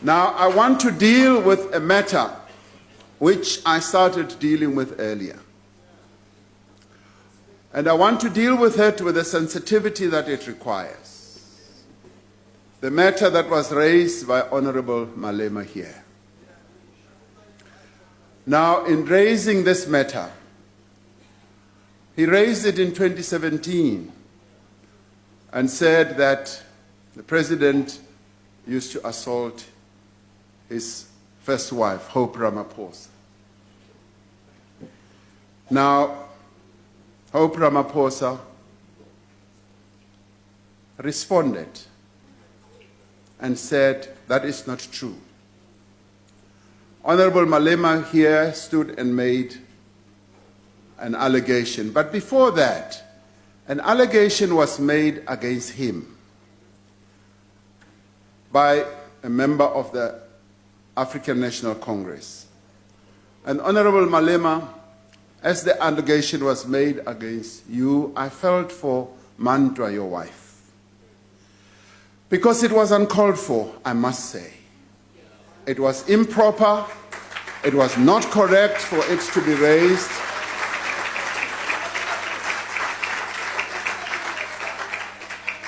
Now, I want to deal with a matter which I started dealing with earlier. And I want to deal with it with the sensitivity that it requires. The matter that was raised by Honorable Malema here. Now, in raising this matter, he raised it in 2017 and said that the president used to assault his first wife, Hope Ramaphosa. Now, Hope Ramaphosa responded and said that is not true. Honorable Malema here stood and made an allegation. But before that, an allegation was made against him by a member of the African National Congress. And Honorable Malema, as the allegation was made against you, I felt for Mandwa, your wife. Because it was uncalled for, I must say. It was improper, it was not correct for it to be raised.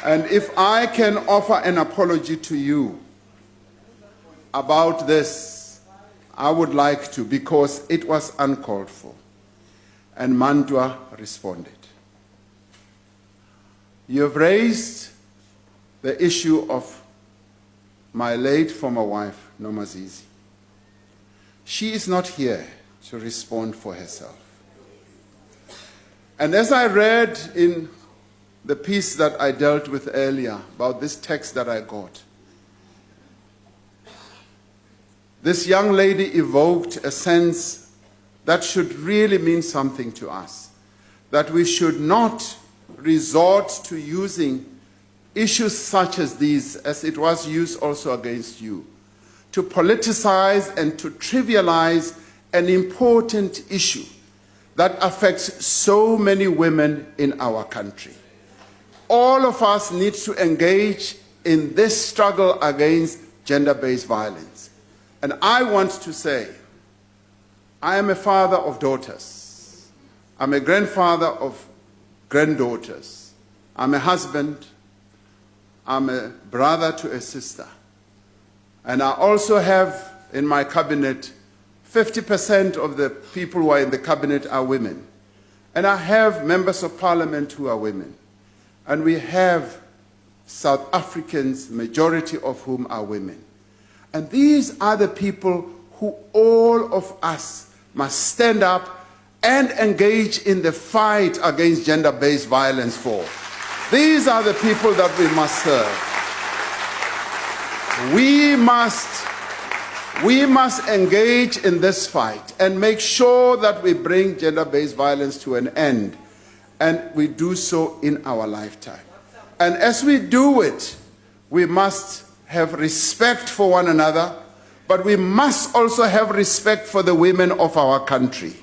And if I can offer an apology to you about this, I would like to, because it was uncalled for. And Mandwa responded. You have raised the issue of my late former wife, Nomazizi. She is not here to respond for herself. And as I read in the piece that I dealt with earlier about this text that I got, this young lady evoked a sense that should really mean something to us, that we should not resort to using issues such as these, as it was used also against you, to politicize and to trivialize an important issue that affects so many women in our country. All of us need to engage in this struggle against gender-based violence. And I want to say, I am a father of daughters. I'm a grandfather of granddaughters. I'm a husband. I'm a brother to a sister. And I also have in my cabinet, 50% of the people who are in the cabinet are women. And I have members of parliament who are women. And we have South Africans, majority of whom are women. And these are the people who all of us must stand up and engage in the fight against gender-based violence for. These are the people that we must serve. We must engage in this fight and make sure that we bring gender-based violence to an end. And we do so in our lifetime. And as we do it, we must have respect for one another, but we must also have respect for the women of our country.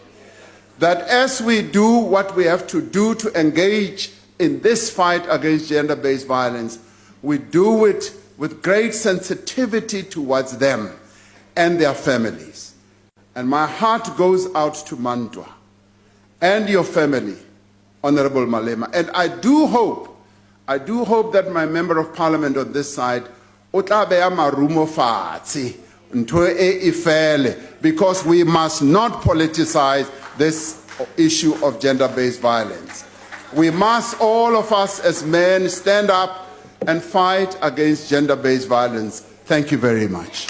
That as we do what we have to do to engage in this fight against gender-based violence, we do it with great sensitivity towards them and their families. And my heart goes out to Mandwa and your family, Honorable Malema. And I do hope that my member of parliament on this side, because we must not politicize this issue of gender-based violence. We must, all of us as men, stand up and fight against gender-based violence. Thank you very much.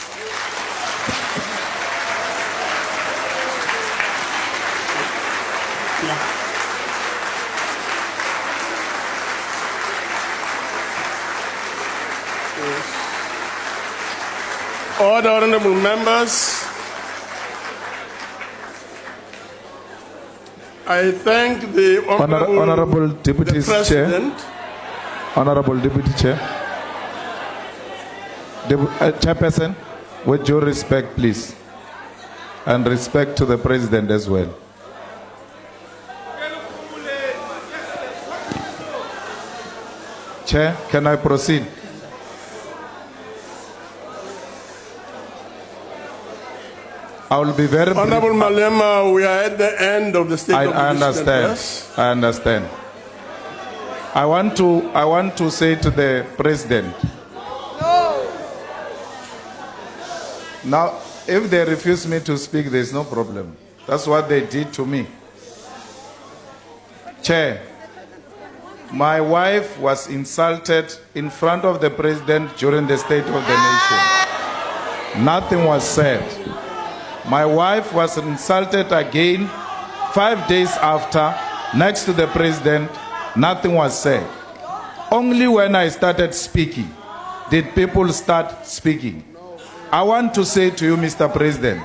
Order, honorable members. I thank the Honorable Deputy President. Chair. Honorable Deputy Chair. Chairperson, with due respect, please. And respect to the President as well. Chair, can I proceed? I will be very brief. Honorable Malema, we are at the end of the state of the I nation understand. address. I understand. I want to say to the president. Now, if they refuse me to speak, there is no problem. That's what they did to me. Chair, my wife was insulted in front of the president during the State of the Nation. Nothing was said. My wife was insulted again 5 days after, next to the president. Nothing was said. Only when I started speaking did people start speaking. I want to say to you, Mr. President,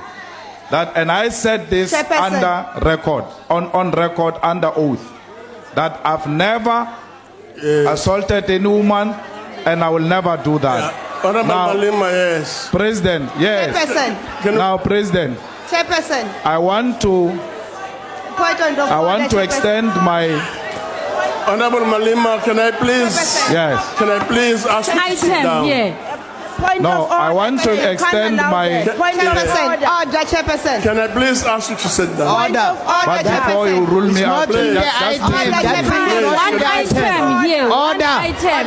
that, and I said this under record, on record, under oath, that I've never assaulted any woman, and I will never do that. Honorable Now, Malema, yes. President, yes. Chairperson. Now, President, Chairperson. I want to extend my. Honorable Malema, can I please? Yes. Can I please ask you to sit down? No, I want to extend my. Chairperson. Can I please ask you to sit down? Order. But before you rule me out, just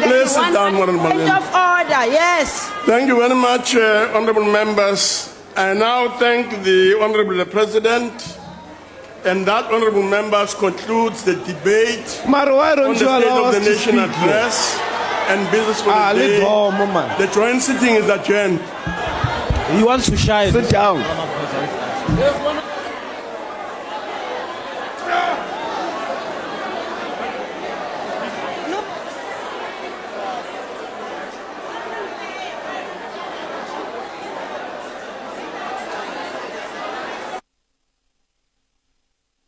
Please sit down, Honorable Malema. Order, yes. Thank you very much, honorable members. I now thank the honorable President, and that honorable members concludes the debate on the State of the Nation address and business for the day. The joint sitting is adjourned. He wants to shine. Sit down.